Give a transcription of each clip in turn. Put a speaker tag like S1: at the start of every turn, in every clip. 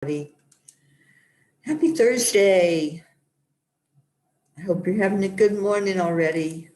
S1: Happy Thursday. I hope you're having a good morning already.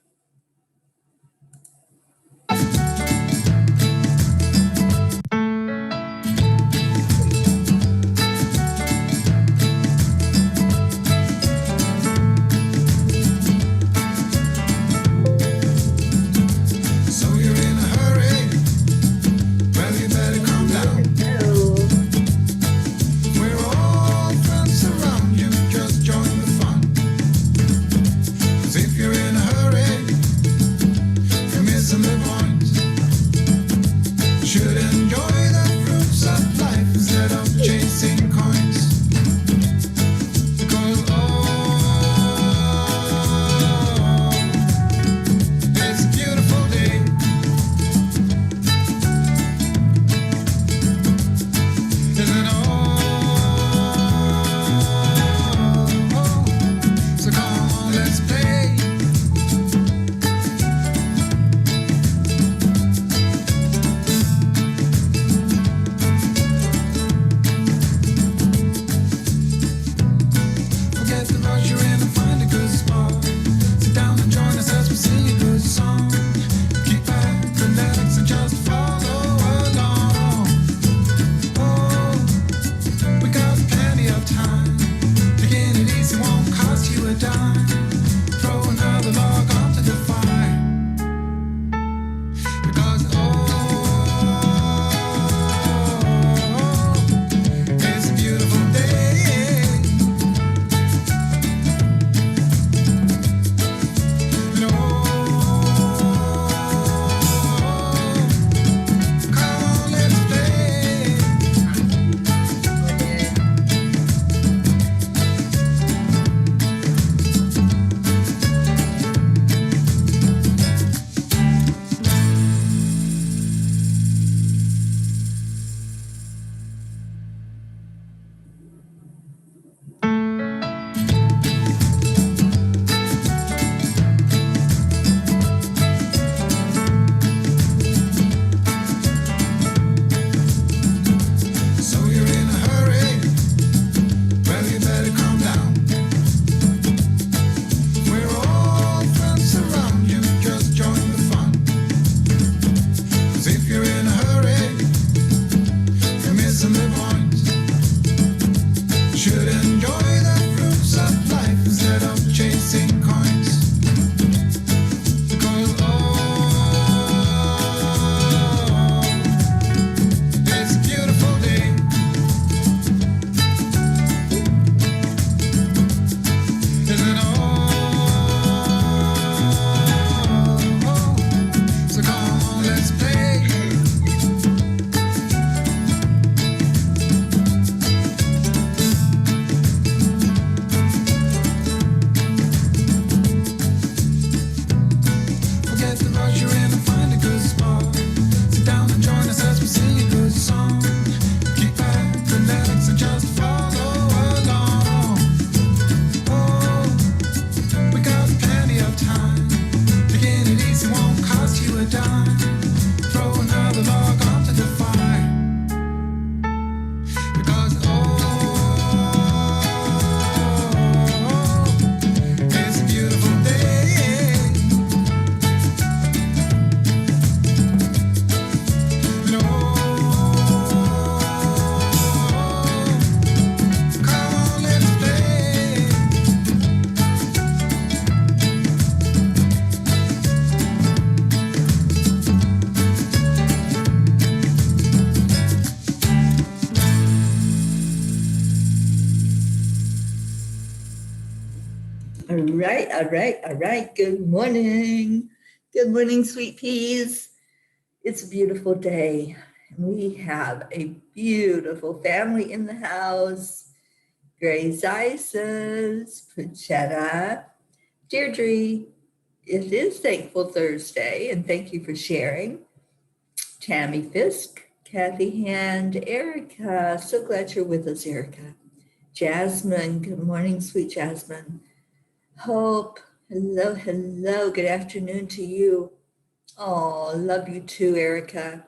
S1: All right. Good morning. Good morning, sweet peas. It's a beautiful day. We have a beautiful family in the house. Grace Isis, Puchetta, Deirdre. It is Thankful Thursday, and thank you for sharing. Tammy Fisk, Kathy Hand, Erica. So glad you're with us, Erica. Jasmine, good morning, sweet Jasmine. Hope, hello. Good afternoon to you. Oh, love you too, Erica.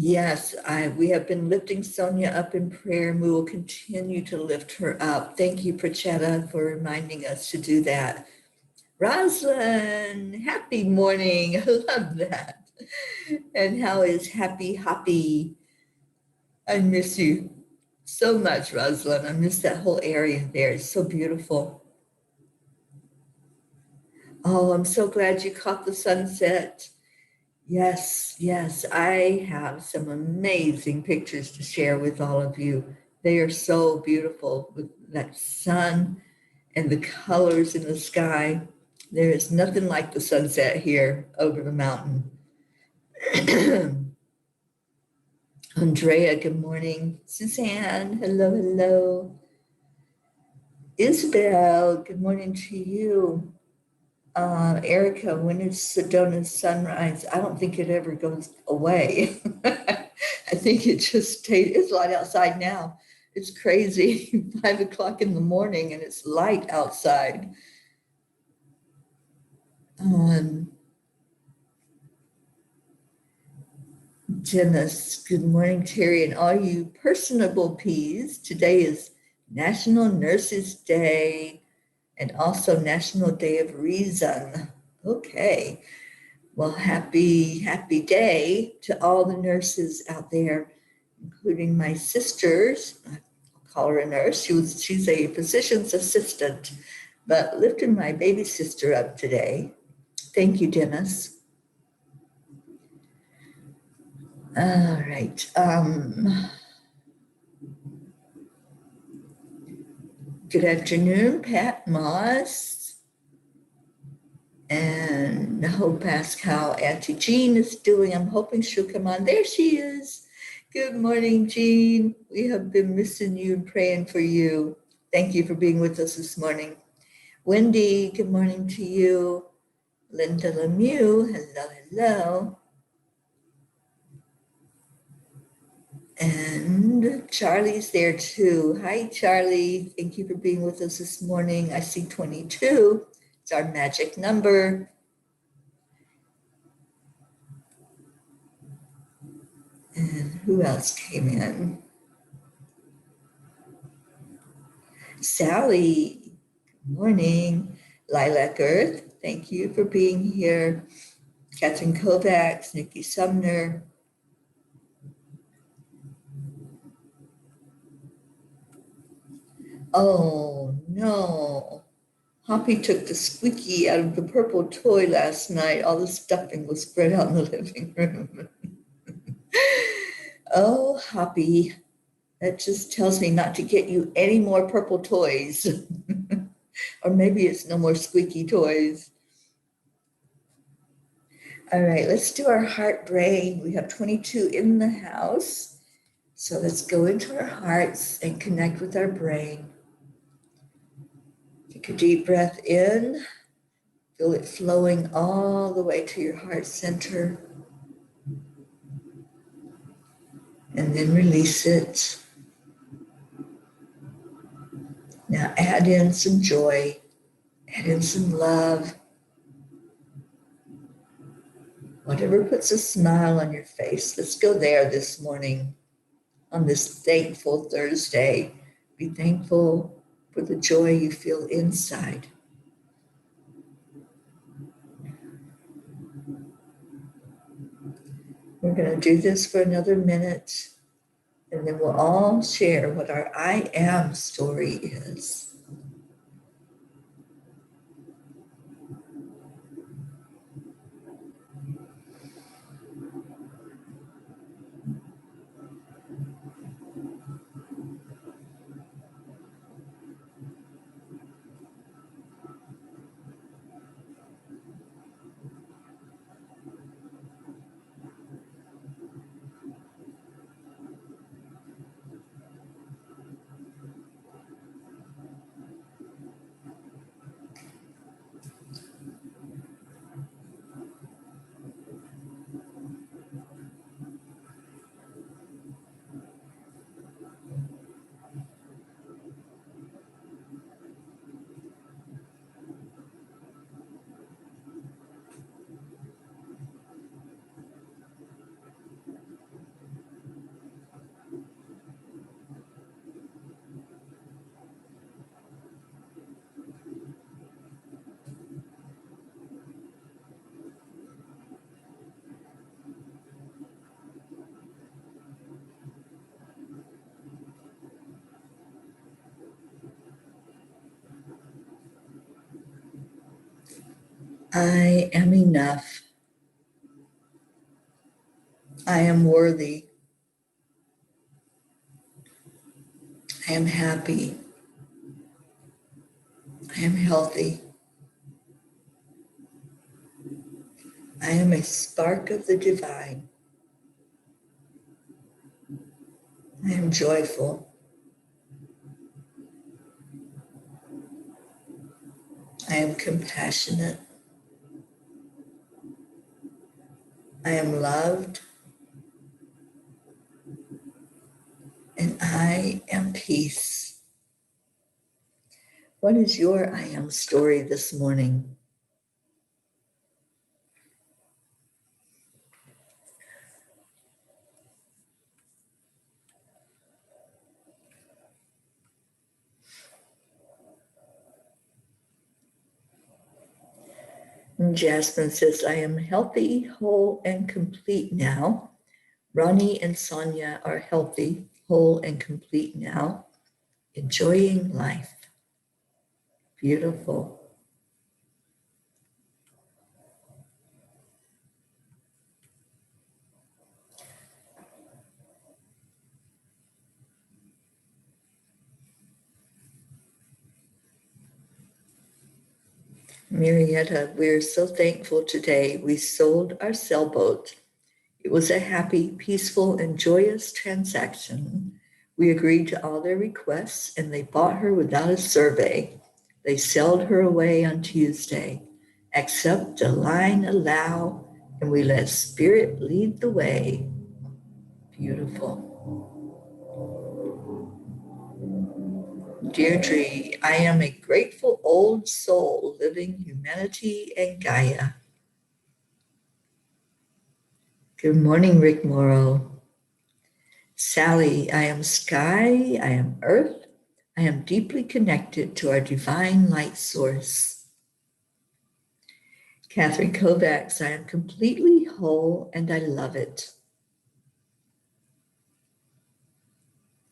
S1: Yes, we have been lifting Sonia up in prayer, and we will continue to lift her up. Thank you, Prachetta, for reminding us to do that. Rosalind, happy morning. I love that. And how is Happy Hoppy? I miss you so much, Rosalind. I miss that whole area there. It's so beautiful. Oh, I'm so glad you caught the sunset. Yes, yes, I have some amazing pictures to share with all of you. They are so beautiful with that sun and the colors in the sky. There is nothing like the sunset here over the mountain. Andrea, good morning. Suzanne, hello, hello. Isabel, good morning to you. Erica, when is Sedona's sunrise? I don't think it ever goes away. I think it just stays, it's light outside now. It's crazy, 5 o'clock in the morning and it's light outside. Dennis, good morning, Teri, and all you personable peas. Today is National Nurses Day and also National Day of Reason. Okay. Well, happy day to all the nurses out there, including my sisters. I'll call her a nurse. She's a physician's assistant, but lifting my baby sister up today. Thank you, Dennis. All right. Good afternoon, Pat Moss. And I hope ask how Auntie Jean is doing. I'm hoping she'll come on. There she is. Good morning, Jean. We have been missing you and praying for you. Thank you for being with us this morning. Wendy, good morning to you. Linda Lemieux, hello, hello. And Charlie's there too. Hi, Charlie. Thank you for being with us this morning. I see 22. It's our magic number. And who else came in? Sally, good morning. Lilac Earth, thank you for being here. Catherine Kovacs, Nikki Sumner. Oh no, Hoppy took the squeaky out of the purple toy last night. All the stuffing was spread out in the living room. Oh, Hoppy, that just tells me not to get you any more purple toys. Or maybe it's no more squeaky toys. All right, let's do our heart brain. We have 22 in the house. So let's go into our hearts and connect with our brain. Take a deep breath in. Feel it flowing all the way to your heart center. And then release it. Now add in some joy. Add in some love. Whatever puts a smile on your face. Let's go there this morning on this thankful Thursday. Be thankful for the joy you feel inside. We're going to do this for another minute, and then we'll all share what our I am story is. I am enough. I am worthy. I am happy. I am healthy. I am a spark of the divine. I am joyful. I am compassionate. I am loved. And I am peace. What is your I am story this morning? And Jasmine says, I am healthy, whole, and complete now. Ronnie and Sonia are healthy, whole, and complete now, enjoying life. Beautiful. Marietta, we're so thankful today. We sold our sailboat. It was a happy, peaceful, and joyous transaction. We agreed to all their requests, and they bought her without a survey. They sailed her away on Tuesday. Accept, align, allow, and we let spirit lead the way. Beautiful. Deirdre, I am a grateful old soul living humanity and Gaia. Good morning, Rick Morrow. Sally, I am sky, I am earth, I am deeply connected to our divine light source. Catherine Kovacs, I am completely whole and I love it.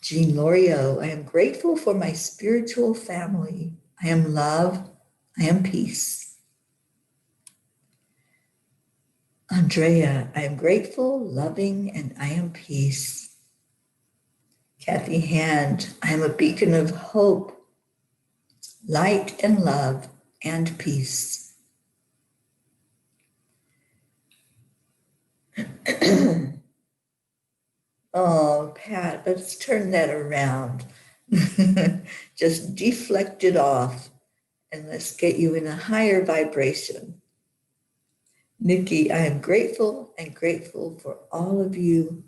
S1: Jean Lorio, I am grateful for my spiritual family. I am love, I am peace. Andrea, I am grateful, loving, and I am peace. Kathy Hand, I am a beacon of hope, light and love, and peace. Oh, Pat, let's turn that around. Just deflect it off and let's get you in a higher vibration. Nikki, I am grateful and grateful for all of you,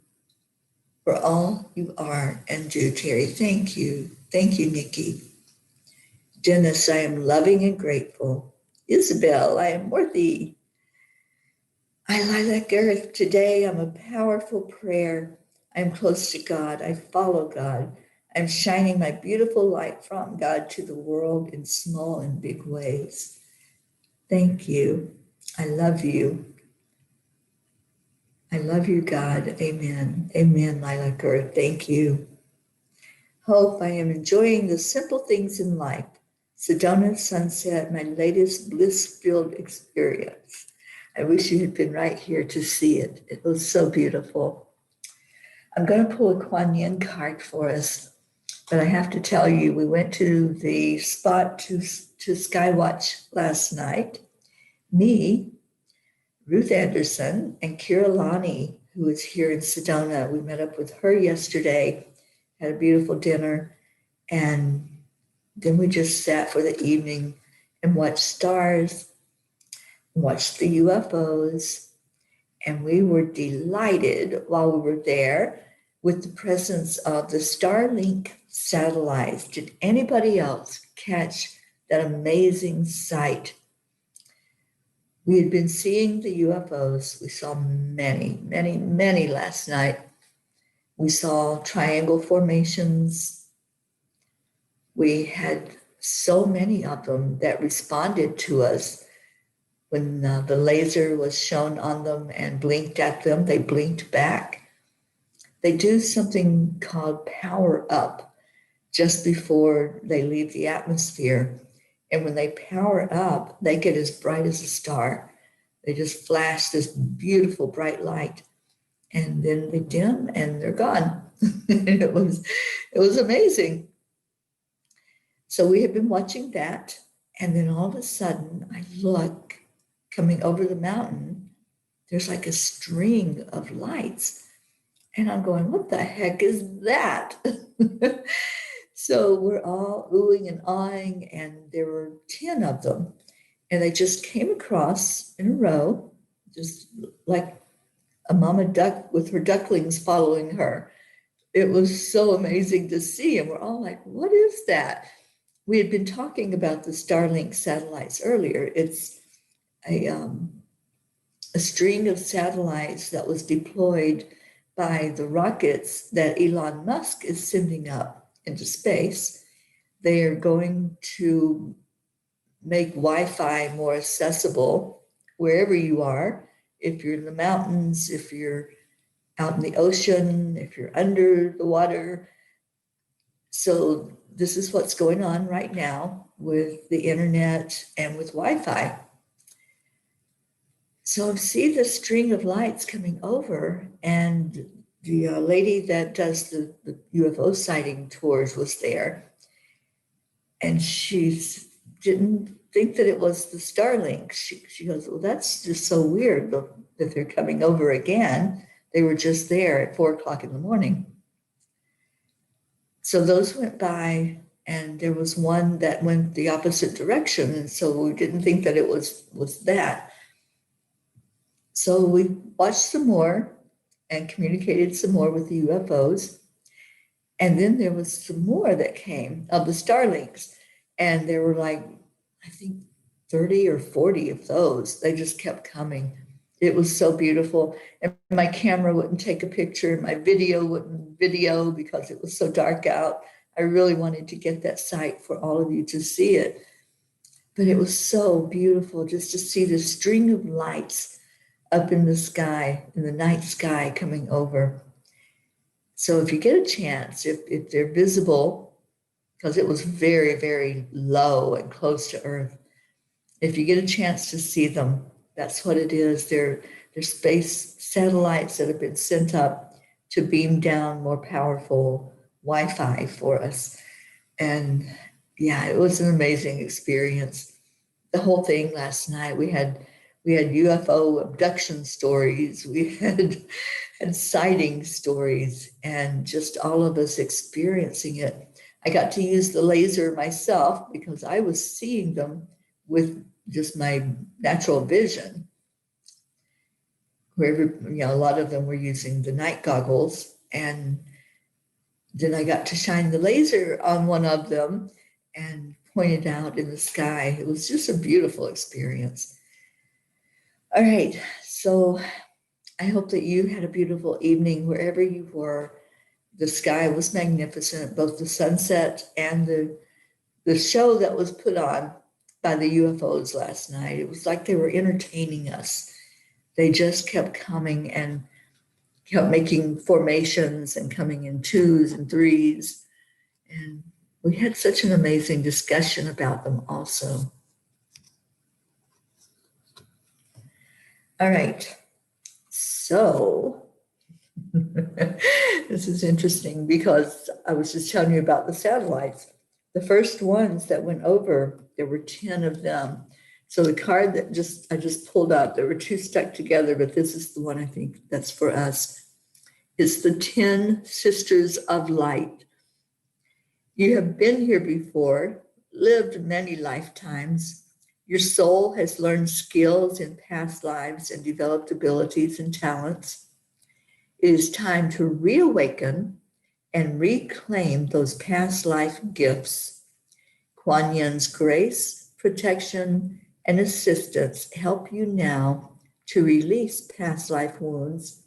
S1: for all you are and do. Teri, thank you. Thank you, Nikki. Dennis, I am loving and grateful. Isabel, I am worthy. I like earth today. I'm a powerful prayer. I'm close to God. I follow God. I'm shining my beautiful light from God to the world in small and big ways. Thank you. I love you. I love you, God. Amen. Amen, Lilac Earth. Thank you. Hope, I am enjoying the simple things in life. Sedona Sunset, my latest bliss-filled experience. I wish you had been right here to see it. It was so beautiful. I'm going to pull a Kuan Yin card for us, but I have to tell you, we went to the spot to Skywatch last night. Me, Ruth Anderson, and Kira Lani, who is here in Sedona. We met up with her yesterday, had a beautiful dinner, and then we just sat for the evening and watched stars, watched the UFOs, and we were delighted while we were there with the presence of the Starlink satellites. Did anybody else catch that amazing sight? We had been seeing the UFOs. We saw many, many, many last night. We saw triangle formations. We had so many of them that responded to us. When the laser was shown on them and blinked at them, they blinked back. They do something called power up just before they leave the atmosphere. And when they power up, they get as bright as a star. They just flash this beautiful bright light, and then they dim and they're gone. it was amazing. So we have been watching that, and then all of a sudden I look coming over the mountain. There's like a string of lights, and I'm going, what the heck is that? So we're all oohing and awing, and there were 10 of them. And they just came across in a row, just like a mama duck with her ducklings following her. It was so amazing to see. And we're all like, what is that? We had been talking about the Starlink satellites earlier. It's a string of satellites that was deployed by the rockets that Elon Musk is sending up into space. They are going to make Wi-Fi more accessible wherever you are. If you're in the mountains, if you're out in the ocean, if you're under the water. So this is what's going on right now with the internet and with Wi-Fi. So I see the string of lights coming over, and the lady that does the UFO sighting tours was there. And she didn't think that it was the Starlink. She goes, well, that's just so weird that they're coming over again. They were just there at 4:00 in the morning. So those went by, and there was one that went the opposite direction. And so we didn't think that it was that. So we watched some more and communicated some more with the UFOs. And then there was some more that came of the Starlinks. And there were like, I think 30 or 40 of those. They just kept coming. It was so beautiful. And my camera wouldn't take a picture. My video wouldn't video because it was so dark out. I really wanted to get that sight for all of you to see it. But it was so beautiful just to see this string of lights up in the sky, in the night sky coming over. So if you get a chance, if they're visible, because it was very, very low and close to Earth, if you get a chance to see them, that's what it is. They're space satellites that have been sent up to beam down more powerful Wi-Fi for us. And yeah, it was an amazing experience. The whole thing last night, we had UFO abduction stories, we had sighting stories, and just all of us experiencing it. I got to use the laser myself because I was seeing them with just my natural vision. Wherever, a lot of them were using the night goggles, and then I got to shine the laser on one of them and point it out in the sky. It was just a beautiful experience. All right, so I hope that you had a beautiful evening wherever you were. The sky was magnificent, both the sunset and the show that was put on by the UFOs last night. It was like they were entertaining us. They just kept coming and kept making formations and coming in 2s and 3s. And we had such an amazing discussion about them also. All right, so this is interesting because I was just telling you about the satellites. The first ones that went over, there were 10 of them. So the card that I just pulled out, there were 2 stuck together, but this is the one I think that's for us. It's the 10 Sisters of Light. You have been here before, lived many lifetimes. Your soul has learned skills in past lives and developed abilities and talents. It is time to reawaken and reclaim those past life gifts. Kuan Yin's grace, protection, and assistance help you now to release past life wounds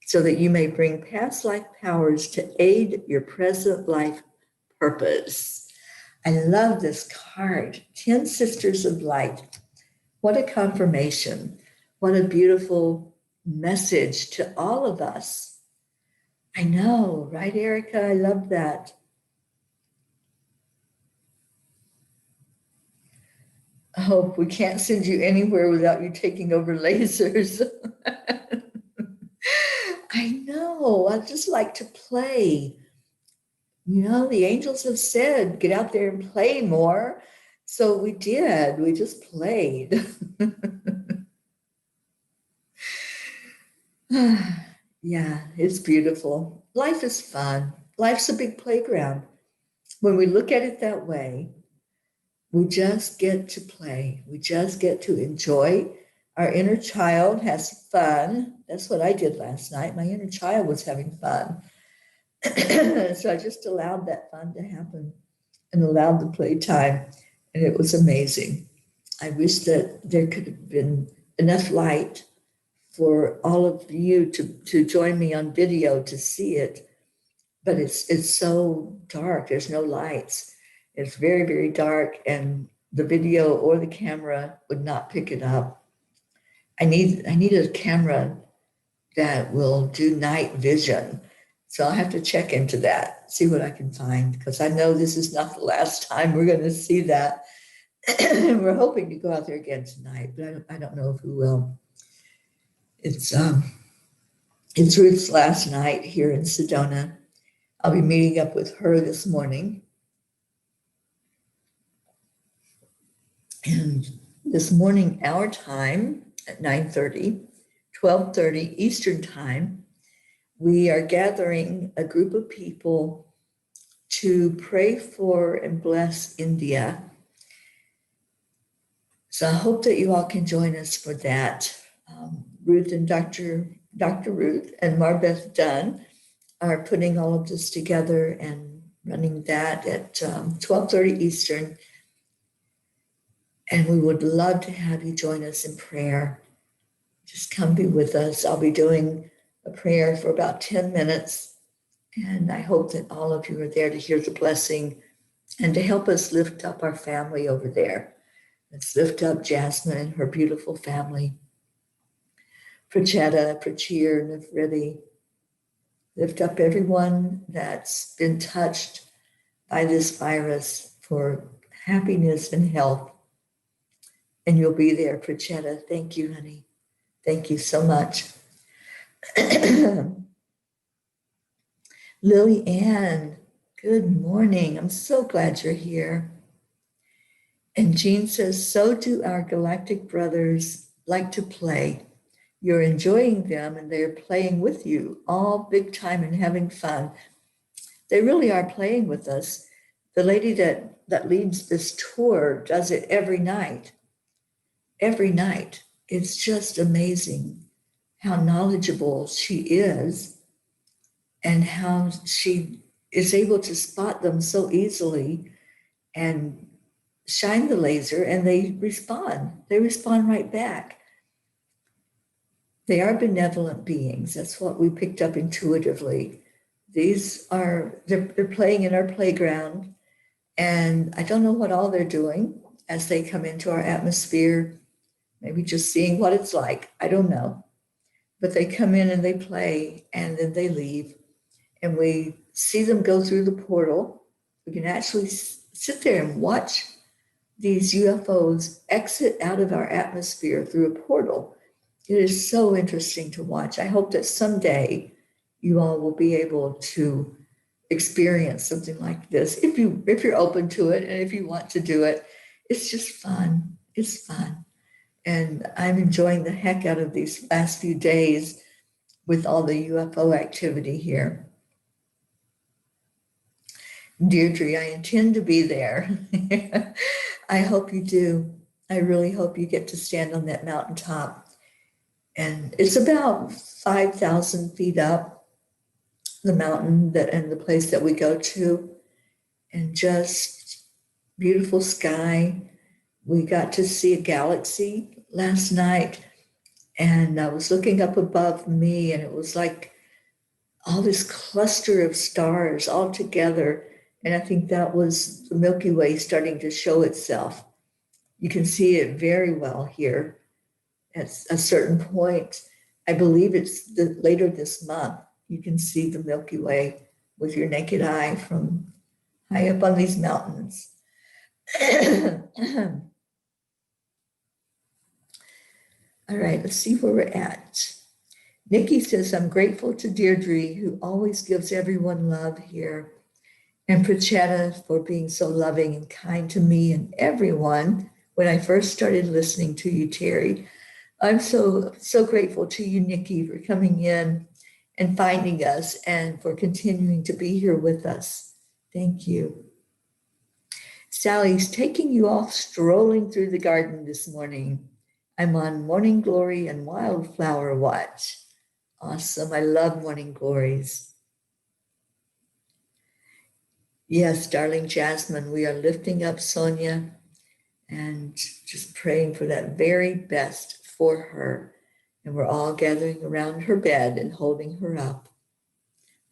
S1: so that you may bring past life powers to aid your present life purpose. I love this card, 10 Sisters of Light. What a confirmation. What a beautiful message to all of us. I know, right, Erica? I love that. hope we can't send you anywhere without you taking over lasers. I know, I just like to play. You know, the angels have said, get out there and play more. So we did, we just played. Yeah, it's beautiful. Life is fun. Life's a big playground. When we look at it that way, we just get to play. We just get to enjoy. Our inner child has fun. That's what I did last night. My inner child was having fun. So I just allowed that fun to happen and allowed the playtime. And it was amazing. I wish that there could have been enough light for all of you to join me on video to see it. But it's so dark. There's no lights. It's very, very dark, and the video or the camera would not pick it up. I need a camera that will do night vision. So I'll have to check into that, see what I can find, because I know this is not the last time we're going to see that. We're hoping to go out there again tonight, but I don't know if we will. It's Ruth's last night here in Sedona. I'll be meeting up with her this morning. And this morning, our time at 9:30, 12:30 Eastern time, we are gathering a group of people to pray for and bless India. So I hope that you all can join us for that. Ruth and Dr. Ruth and Marbeth Dunn are putting all of this together and running that at 12:30 Eastern. And we would love to have you join us in prayer. Just come be with us. I'll be doing a prayer for about 10 minutes. And I hope that all of you are there to hear the blessing and to help us lift up our family over there. Let's lift up Jasmine and her beautiful family. Prachetta, Prachir, Nifriti. Lift up everyone that's been touched by this virus for happiness and health. And you'll be there, Prachetta. Thank you, honey. Thank you so much. Lily Ann, good morning. I'm so glad you're here. And Jean says, so do our galactic brothers like to play. You're enjoying them and they're playing with you, all big time and having fun. They really are playing with us. The lady that leads this tour does it every night. Every night. It's just amazing how knowledgeable she is and how she is able to spot them so easily and shine the laser, and they respond. They respond right back. They are benevolent beings. That's what we picked up intuitively. They're playing in our playground, and I don't know what all they're doing as they come into our atmosphere, maybe just seeing what it's like. I don't know. But they come in and they play, and then they leave. And we see them go through the portal. We can actually sit there and watch these UFOs exit out of our atmosphere through a portal. It is so interesting to watch. I hope that someday you all will be able to experience something like this. If you're open to it and if you want to do it, it's just fun. It's fun. And I'm enjoying the heck out of these last few days with all the UFO activity here. Deirdre, I intend to be there. I hope you do. I really hope you get to stand on that mountaintop. And it's about 5,000 feet up, the mountain and the place that we go to, and just beautiful sky. We got to see a galaxy last night, and I was looking up above me, and it was like all this cluster of stars all together. And I think that was the Milky Way starting to show itself. You can see it very well here at a certain point. I believe it's later this month. You can see the Milky Way with your naked eye from high up on these mountains. All right, let's see where we're at. Nikki says, I'm grateful to Deirdre, who always gives everyone love here, and Prachetta for being so loving and kind to me and everyone when I first started listening to you, Teri. I'm so grateful to you, Nikki, for coming in and finding us and for continuing to be here with us. Thank you. Sally's taking you off strolling through the garden this morning. I'm on Morning Glory and Wildflower Watch. Awesome. I love morning glories. Yes, darling Jasmine, we are lifting up Sonia and just praying for that very best for her. And we're all gathering around her bed and holding her up.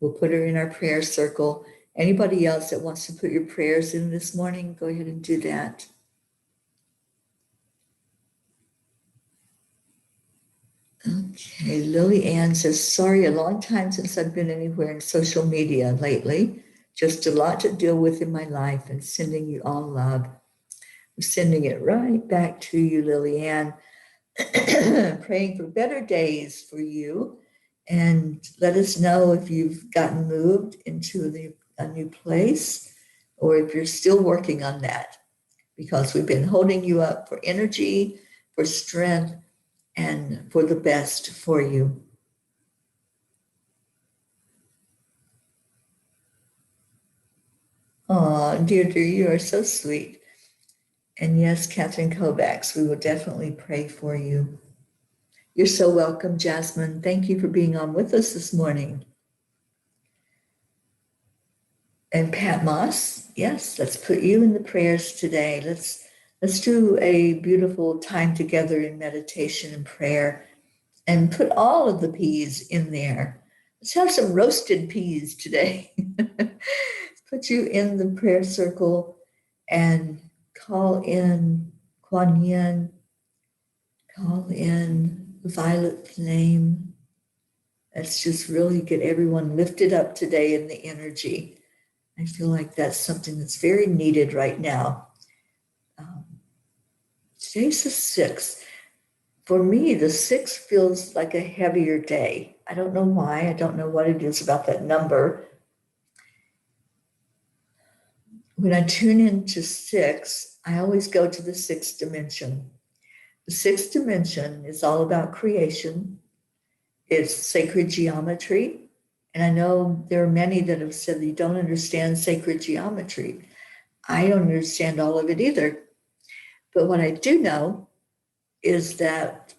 S1: We'll put her in our prayer circle. Anybody else that wants to put your prayers in this morning, go ahead and do that. Okay, Lily Ann says, sorry, a long time since I've been anywhere in social media lately. Just a lot to deal with in my life and sending you all love. We're sending it right back to you, Lily Ann. Praying for better days for you. And let us know if you've gotten moved into a new place or if you're still working on that, because we've been holding you up for energy, for strength, and for the best for you. Oh, Deirdre, you are so sweet. And yes, Catherine Kovacs, we will definitely pray for you. You're so welcome, Jasmine. Thank you for being on with us this morning. And Pat Moss, yes, let's put you in the prayers today. Let's do a beautiful time together in meditation and prayer and put all of the peas in there. Let's have some roasted peas today. Put you in the prayer circle and call in Kuan Yin, call in Violet Flame. Let's just really get everyone lifted up today in the energy. I feel like that's something that's very needed right now. Today's the 6th. For me, the 6th feels like a heavier day. I don't know why. I don't know what it is about that number. When I tune into 6, I always go to the 6th dimension. The 6th dimension is all about creation. It's sacred geometry. And I know there are many that have said you don't understand sacred geometry. I don't understand all of it either. But what I do know is that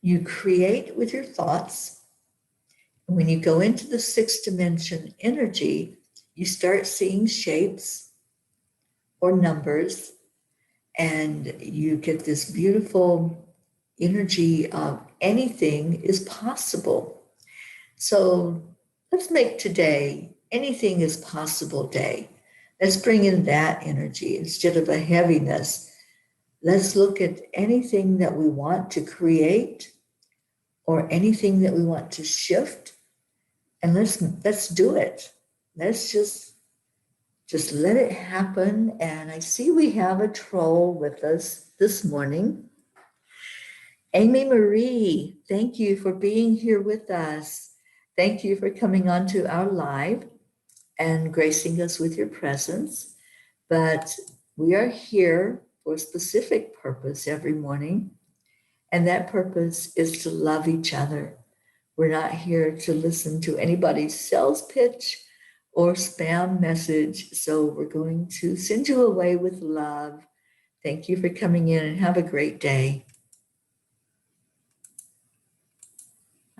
S1: you create with your thoughts. And when you go into the 6th dimension energy, you start seeing shapes or numbers, and you get this beautiful energy of anything is possible. So let's make today anything is possible day. Let's bring in that energy instead of a heaviness. Let's look at anything that we want to create or anything that we want to shift, and let's do it. Let's just let it happen. And I see we have a troll with us this morning. Amy Marie, thank you for being here with us. Thank you for coming on to our live and gracing us with your presence. But we are here for a specific purpose every morning, and that purpose is to love each other. We're not here to listen to anybody's sales pitch or spam message. So we're going to send you away with love. Thank you for coming in and have a great day.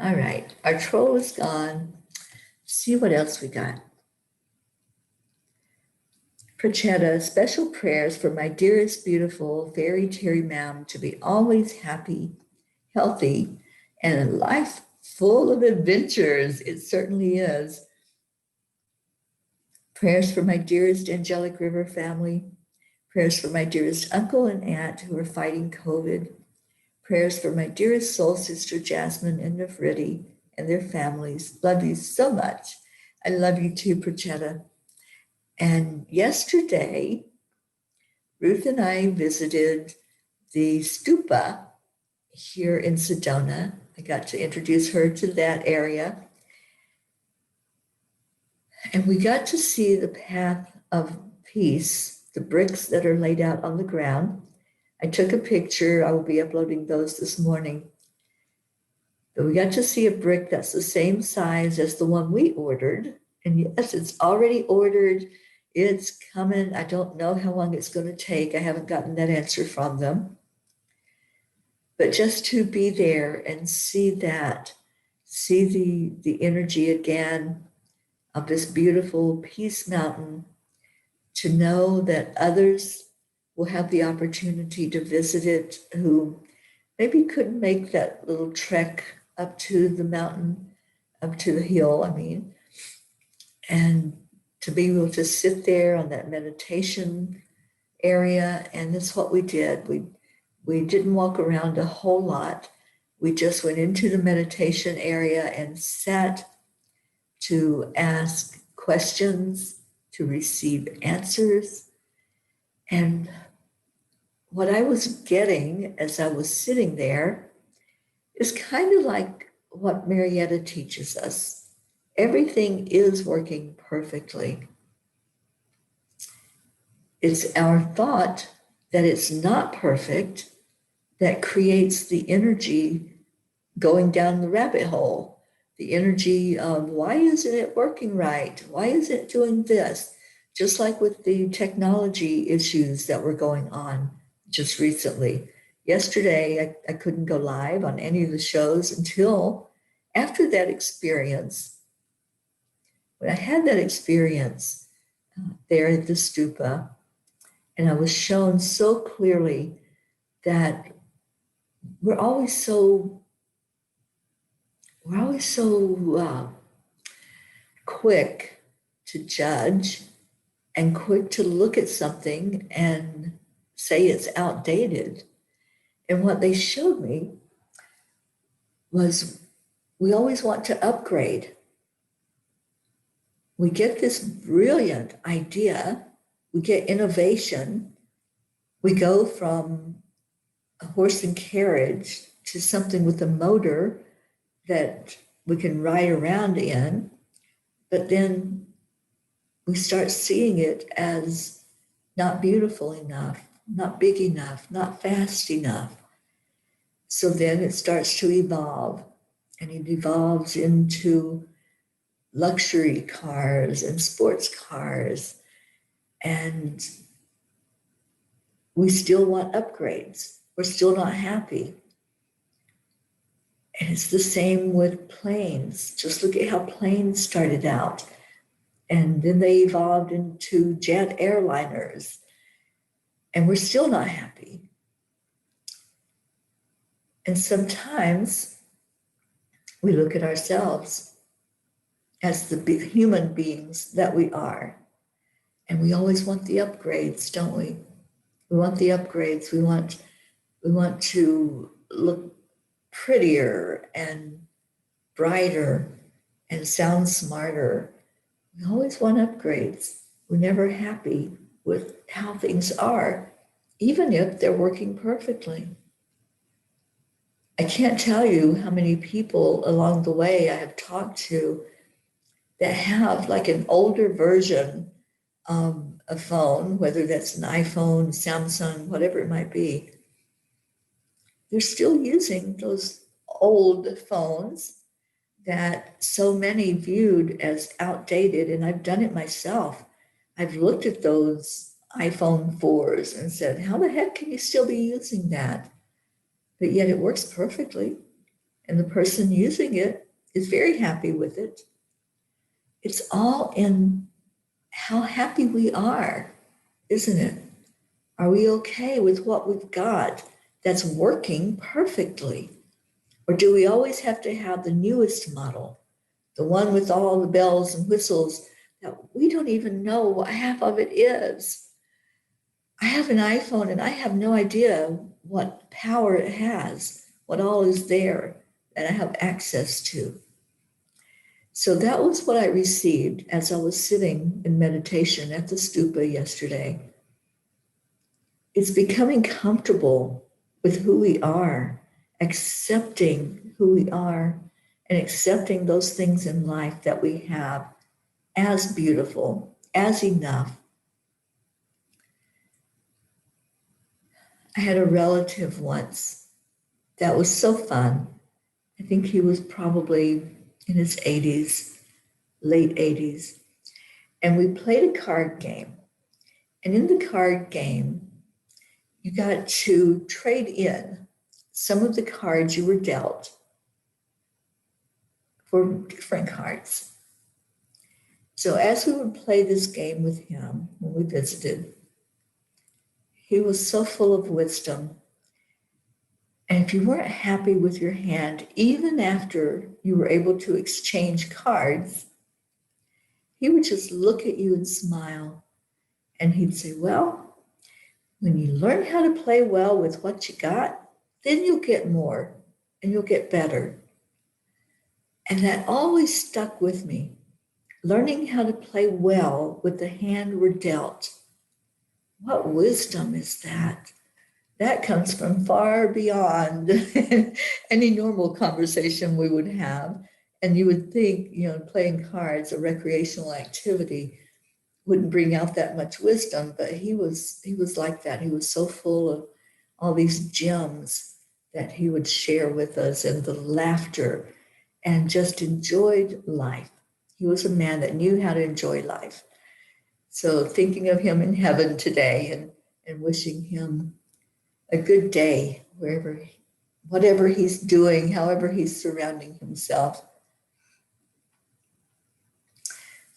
S1: All right, our troll is gone. Let's see what else we got. Prachetta, special prayers for my dearest, beautiful fairy Teri Ma'am to be always happy, healthy, and a life full of adventures. It certainly is. Prayers for my dearest Angelic River family. Prayers for my dearest uncle and aunt who are fighting COVID. Prayers for my dearest soul sister Jasmine and Nefriti and their families. Love you so much. I love you too, Prachetta. And yesterday, Ruth and I visited the stupa here in Sedona. I got to introduce her to that area. And we got to see the path of peace, the bricks that are laid out on the ground. I took a picture. I will be uploading those this morning. But we got to see a brick that's the same size as the one we ordered. And yes, it's already ordered. It's coming. I don't know how long it's going to take. I haven't gotten that answer from them. But just to be there and see that, see the energy again of this beautiful peace mountain, to know that others will have the opportunity to visit it who maybe couldn't make that little trek up to the mountain, up to the hill, and to be able to sit there on that meditation area. And that's what we did. We didn't walk around a whole lot. We just went into the meditation area and sat to ask questions, to receive answers. And what I was getting as I was sitting there is kind of like what Marietta teaches us. Everything is working perfectly. It's our thought that it's not perfect that creates the energy going down the rabbit hole. The energy of why isn't it working right? Why isn't it doing this? Just like with the technology issues that were going on just recently. Yesterday, I couldn't go live on any of the shows until after that experience. When I had that experience there at the stupa, and I was shown so clearly that we're always so quick to judge and quick to look at something and say it's outdated. And what they showed me was we always want to upgrade. We get this brilliant idea, we get innovation, we go from a horse and carriage to something with a motor that we can ride around in, but then we start seeing it as not beautiful enough, not big enough, not fast enough. So then it starts to evolve, and it evolves into luxury cars and sports cars, and we still want upgrades. We're still not happy. And it's the same with planes. Just look at how planes started out. And then they evolved into jet airliners. And we're still not happy. And sometimes we look at ourselves as the human beings that we are. And we always want the upgrades, don't we? We want the upgrades. We want to look prettier and brighter and sound smarter. We always want upgrades. We're never happy with how things are, even if they're working perfectly. I can't tell you how many people along the way I have talked to that have like an older version of a phone, whether that's an iPhone, Samsung, whatever it might be. They're still using those old phones that so many viewed as outdated, and I've done it myself. I've looked at those iPhone 4s and said, how the heck can you still be using that? But yet it works perfectly, and the person using it is very happy with it. It's all in how happy we are, isn't it? Are we okay with what we've got that's working perfectly? Or do we always have to have the newest model, the one with all the bells and whistles that we don't even know what half of it is? I have an iPhone and I have no idea what power it has, what all is there that I have access to. So that was what I received as I was sitting in meditation at the stupa yesterday. It's becoming comfortable with who we are accepting who we are and accepting those things in life that we have as beautiful, as enough. I had a relative once that was so fun. I think he was probably in his 80s, late 80s. And we played a card game. And in the card game, you got to trade in some of the cards you were dealt for different cards. So as we would play this game with him when we visited, he was so full of wisdom. And if you weren't happy with your hand, even after you were able to exchange cards, he would just look at you and smile. And he'd say, well, when you learn how to play well with what you got, then you'll get more and you'll get better. And that always stuck with me. Learning how to play well with the hand we're dealt. What wisdom is that? That comes from far beyond any normal conversation we would have. And you would think, playing cards, a recreational activity, wouldn't bring out that much wisdom, but he was like that. He was so full of all these gems that he would share with us, and the laughter, and just enjoyed life. He was a man that knew how to enjoy life. So thinking of him in heaven today and wishing him a good day whatever he's doing, however he's surrounding himself.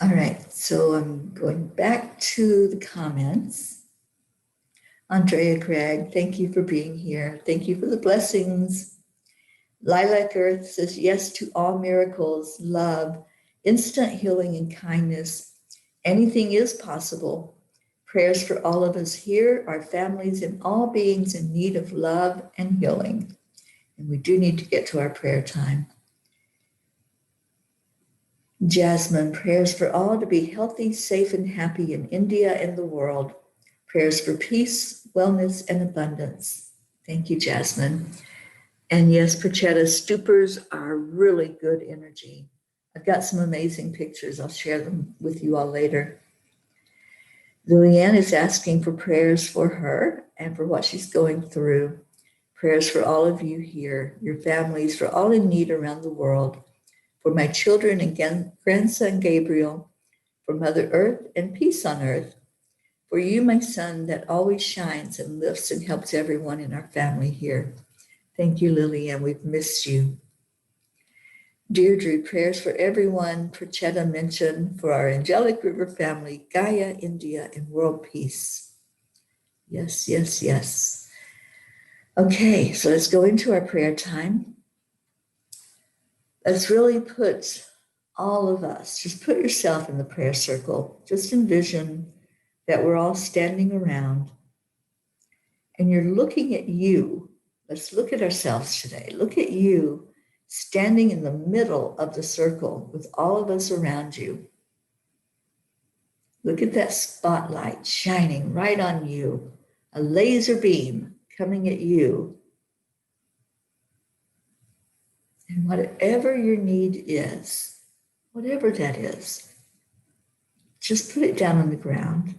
S1: All right, so I'm going back to the comments. Andrea Craig, thank you for being here. Thank you for the blessings. Lilac Earth says yes to all miracles, love, instant healing and kindness. Anything is possible. Prayers for all of us here, our families, and all beings in need of love and healing. And we do need to get to our prayer time. Jasmine, prayers for all to be healthy, safe, and happy in India and the world. Prayers for peace, wellness, and abundance. Thank you, Jasmine. And yes, Prachetta, stupors are really good energy. I've got some amazing pictures. I'll share them with you all later. Liliane is asking for prayers for her and for what she's going through. Prayers for all of you here, your families, for all in need around the world. For my children and grandson Gabriel, for Mother Earth and peace on earth. For you, my son, that always shines and lifts and helps everyone in our family here. Thank you, Liliane. We've missed you. Deirdre, prayers for everyone Prachetta mentioned, for our Angelic River Family, Gaia, India, and world peace. Yes, yes, yes. Okay, so let's go into our prayer time. Let's really put all of us, just put yourself in the prayer circle. Just envision that we're all standing around and you're looking at you. Let's look at ourselves today. Look at you standing in the middle of the circle with all of us around you. Look at that spotlight shining right on you, a laser beam coming at you. And whatever your need is, whatever that is, just put it down on the ground.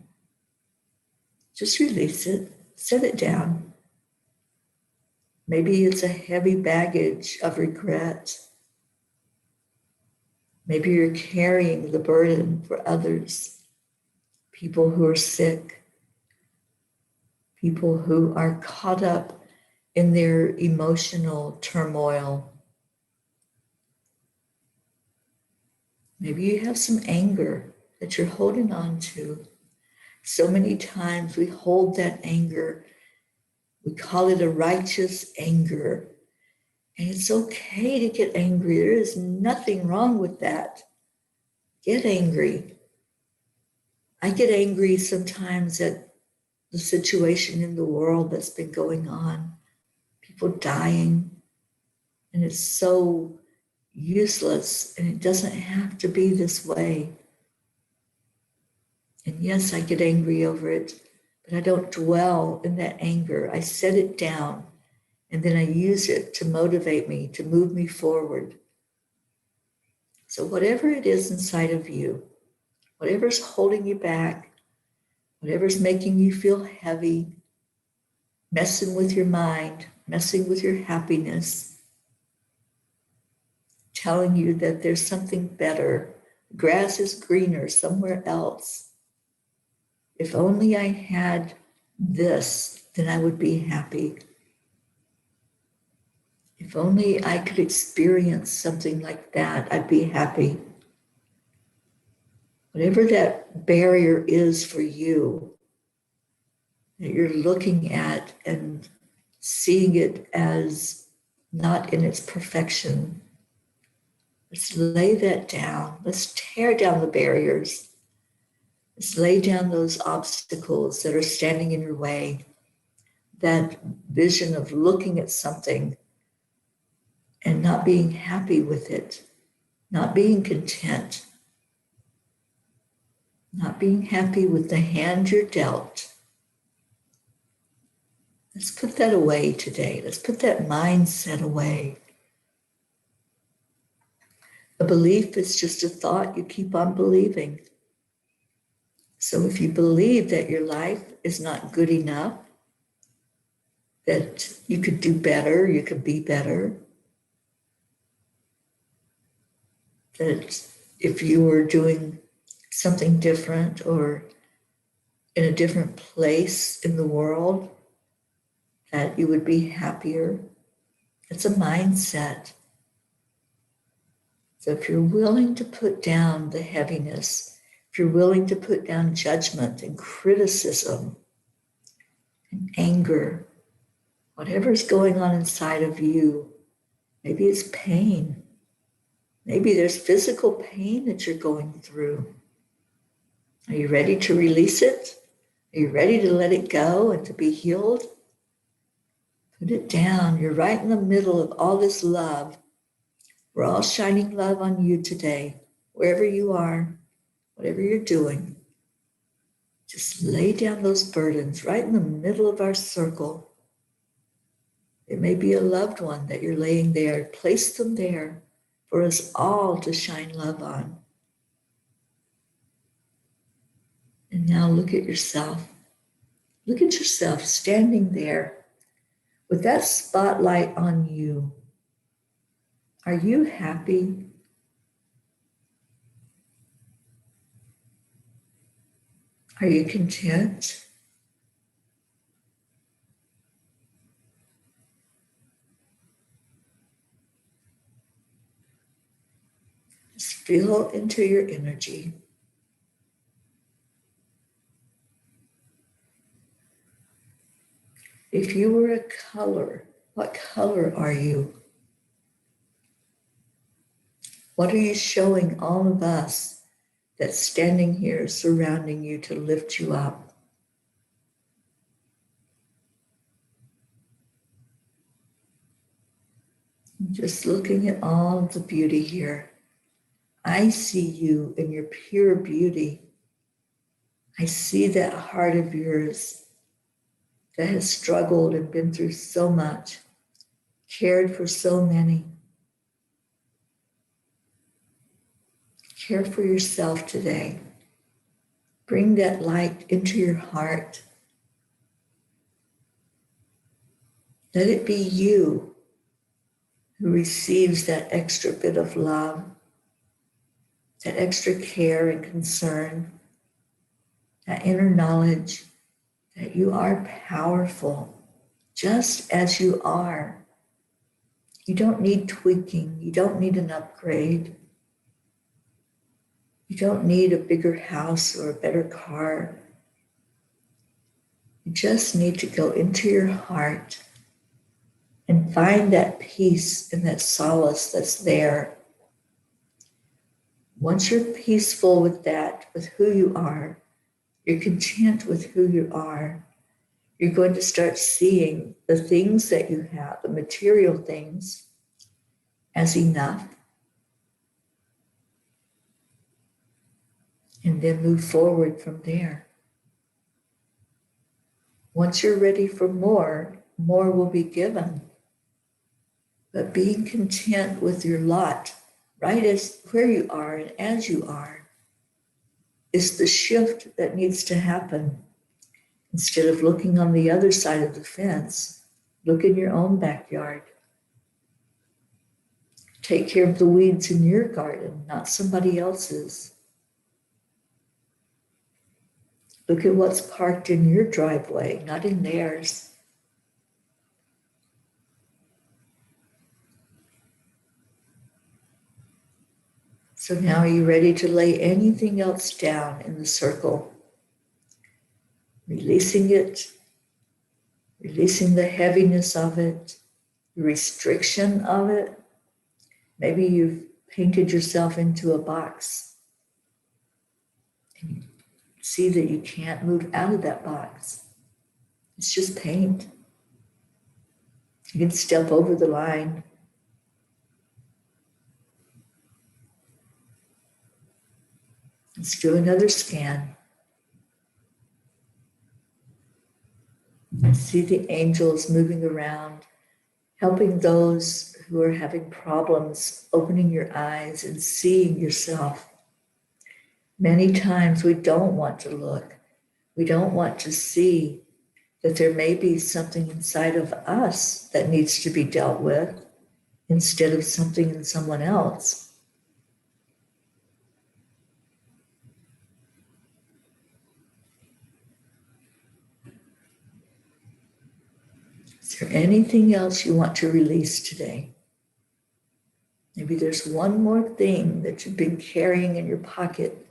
S1: Just release it, set it down. Maybe it's a heavy baggage of regret. Maybe you're carrying the burden for others, people who are sick, people who are caught up in their emotional turmoil. Maybe you have some anger that you're holding on to. So many times we hold that anger. We call it a righteous anger. And it's okay to get angry. There is nothing wrong with that. Get angry. I get angry sometimes at the situation in the world that's been going on. People dying. And it's so useless, and it doesn't have to be this way. And yes, I get angry over it, but I don't dwell in that anger. I set it down And then I use it to motivate me, to move me forward. So whatever it is inside of you, whatever's holding you back, whatever's making you feel heavy, messing with your mind, messing with your happiness, telling you that there's something better, grass is greener somewhere else. If only I had this, then I would be happy. If only I could experience something like that, I'd be happy. Whatever that barrier is for you, that you're looking at and seeing it as not in its perfection, let's lay that down. Let's tear down the barriers. Let's lay down those obstacles that are standing in your way. That vision of looking at something and not being happy with it, not being content, not being happy with the hand you're dealt. Let's put that away today. Let's put that mindset away. A belief is just a thought you keep on believing. So if you believe that your life is not good enough, that you could do better, you could be better, that if you were doing something different or in a different place in the world, that you would be happier. It's a mindset. So if you're willing to put down the heaviness, if you're willing to put down judgment and criticism and anger, whatever's going on inside of you, maybe it's pain. Maybe there's physical pain that you're going through. Are you ready to release it? Are you ready to let it go and to be healed? Put it down. You're right in the middle of all this love. We're all shining love on you today, wherever you are, whatever you're doing. Just lay down those burdens right in the middle of our circle. It may be a loved one that you're laying there. Place them there for us all to shine love on. And now look at yourself. Look at yourself standing there with that spotlight on you. Are you happy? Are you content? Just feel into your energy. If you were a color, what color are you? What are you showing all of us that's standing here surrounding you to lift you up? Just looking at all of the beauty here. I see you in your pure beauty. I see that heart of yours that has struggled and been through so much, cared for so many. Care for yourself today. Bring that light into your heart. Let it be you who receives that extra bit of love, that extra care and concern, that inner knowledge that you are powerful just as you are. You don't need tweaking. You don't need an upgrade. You don't need a bigger house or a better car. You just need to go into your heart and find that peace and that solace that's there. Once you're peaceful with that, with who you are, you're content with who you are, you're going to start seeing the things that you have, the material things, as enough. And then move forward from there. Once you're ready for more, more will be given. but being content with your lot, right as where you are and as you are, is the shift that needs to happen. Instead of looking on the other side of the fence, look in your own backyard. Take care of the weeds in your garden, not somebody else's. Look at what's parked in your driveway, not in theirs. So now are you ready to lay anything else down in the circle? Releasing it, releasing the heaviness of it, the restriction of it. Maybe you've painted yourself into a box and you see that you can't move out of that box. It's just paint. You can step over the line. Let's do another scan. See the angels moving around, helping those who are having problems, opening your eyes and seeing yourself. Many times we don't want to look. We don't want to see that there may be something inside of us that needs to be dealt with instead of something in someone else. Is there anything else you want to release today? Maybe there's one more thing that you've been carrying in your pocket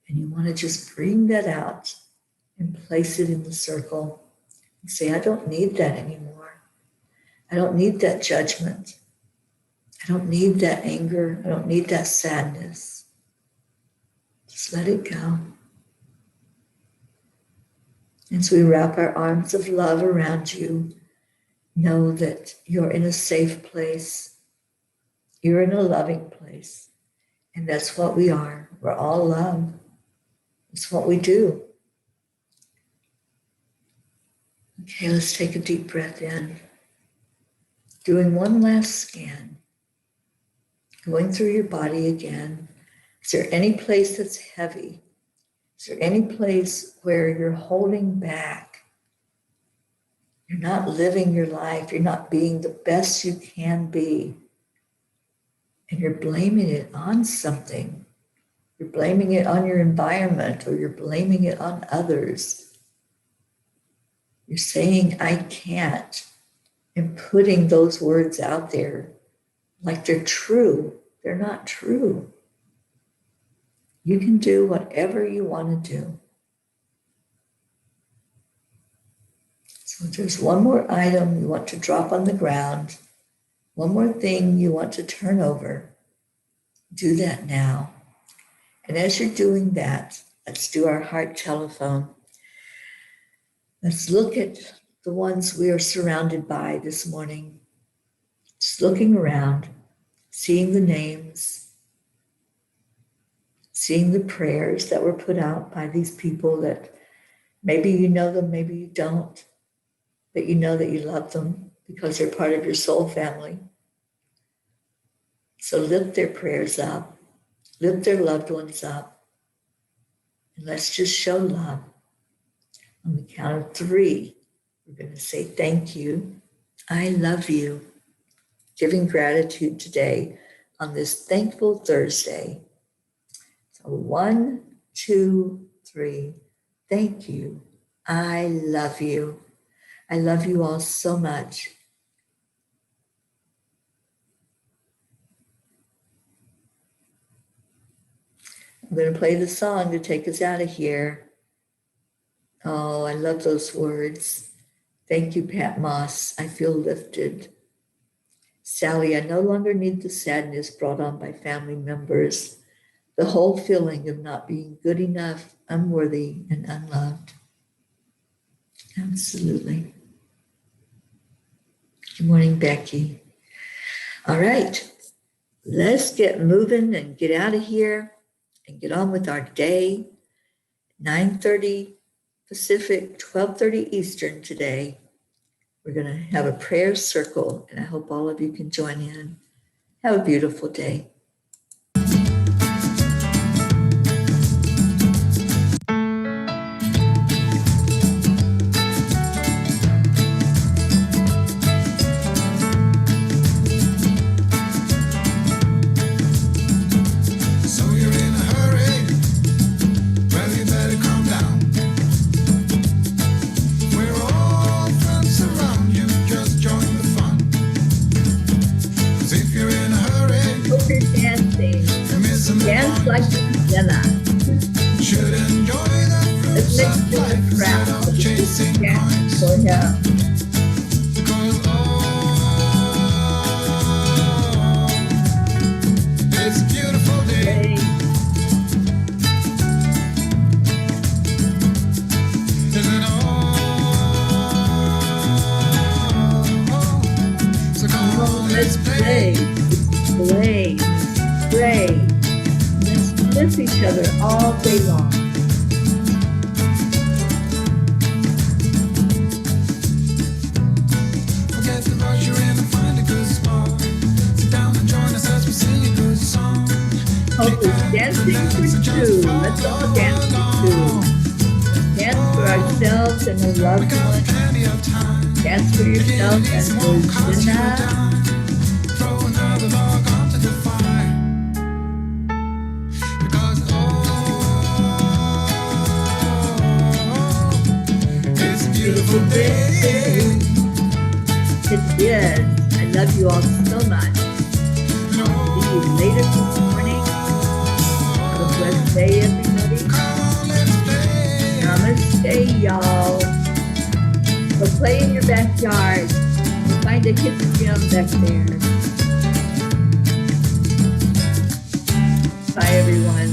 S1: and you want to just bring that out and place it in the circle and say, I don't need that anymore. I don't need that judgment. I don't need that anger. I don't need that sadness. Just let it go. As we wrap our arms of love around you, know that you're in a safe place. You're in a loving place. And that's what we are. We're all love. It's what we do. Okay, let's take a deep breath in. Doing one last scan. Going through your body again. Is there any place that's heavy? Is there any place where you're holding back? You're not living your life. You're not being the best you can be. And you're blaming it on something. You're blaming it on your environment, or you're blaming it on others. You're saying, I can't, and putting those words out there like they're true. They're not true. You can do whatever you want to do. So if there's one more item you want to drop on the ground, one more thing you want to turn over, do that now. And as you're doing that, let's do our heart telephone. Let's look at the ones we are surrounded by this morning. Just looking around, seeing the names, seeing the prayers that were put out by these people that maybe you know them, maybe you don't, but you know that you love them because they're part of your soul family. So lift their prayers up, lift their loved ones up, and let's just show love. On the count of 3, we're going to say thank you, I love you, giving gratitude today on this thankful Thursday. So 1, 2, 3, thank you, I love you. I love you all so much. I'm going to play the song to take us out of here. Oh, I love those words. Thank you, Pat Moss. I feel lifted. Sally, I no longer need the sadness brought on by family members, the whole feeling of not being good enough, unworthy, and unloved. Absolutely. Good morning, Becky. All right, let's get moving and get out of here and get on with our day. 9:30 Pacific, 12:30 Eastern today. We're going to have a prayer circle, and I hope all of you can join in. Have a beautiful day. Dance like Jenna. Let's make the crowd dance for him.
S2: It's a beautiful day. Isn't it all? So come on, let's play.
S1: Play. Play. Let's miss each other all day long.
S2: Forget the rush you're in and find a good spot. Sit down and join us as we sing a good song.
S1: Hope is dancing for two. Let's all dance for two. Dance for ourselves and our loved ones. Dance for yourself and for Jenna.
S2: Throw another log onto the fire. Because it's a beautiful day.
S1: It is. I love you all so much. See you later this morning. Have a blessed day, everybody. Namaste, y'all. Go play in your backyard. Find a hidden gem back there. Bye, everyone.